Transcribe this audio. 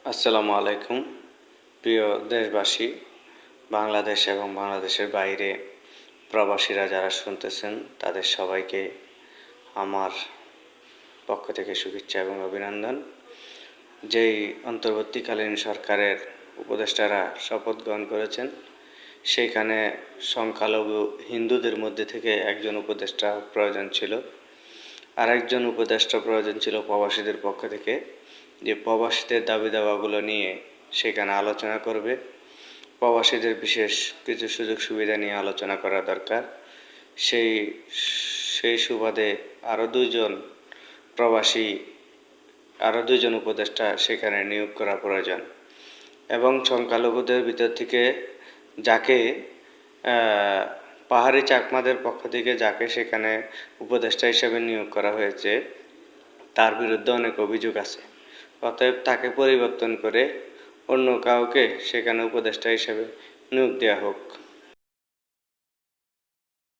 আসসালামু আলাইকুম প্রিয় দেশবাসী, বাংলাদেশ এবং বাংলাদেশের বাইরে প্রবাসীরা যারা শুনতেছেন তাদের সবাইকে আমার পক্ষ থেকে শুভেচ্ছা এবং অভিনন্দন। যেই অন্তর্বর্তীকালীন সরকারের উপদেষ্টারা শপথ গ্রহণ করেছেন, সেইখানে সংখ্যালঘু হিন্দুদের মধ্যে থেকে একজন উপদেষ্টা প্রয়োজন ছিল, আরেকজন উপদেষ্টা প্রয়োজন ছিল প্রবাসীদের পক্ষ থেকে, যে প্রবাসীদের দাবি দাওয়াগুলো নিয়ে সেখানে আলোচনা করবে। প্রবাসীদের বিশেষ কিছু সুযোগ সুবিধা নিয়ে আলোচনা করা দরকার। সেই সেই সুবাদে আরও দুইজন উপদেষ্টা সেখানে নিয়োগ করা প্রয়োজন। এবং সংখ্যালঘুদের ভিতর থেকে যাকে পাহাড়ি চাকমাদের পক্ষ থেকে যাকে সেখানে উপদেষ্টা হিসেবে নিয়োগ করা হয়েছে, তার বিরুদ্ধে অনেক অভিযোগ আছে। অতএব তাকে পরিবর্তন করে অন্য কাউকে সেখানে উপদেষ্টা হিসেবে নিয়োগ দেওয়া হোক।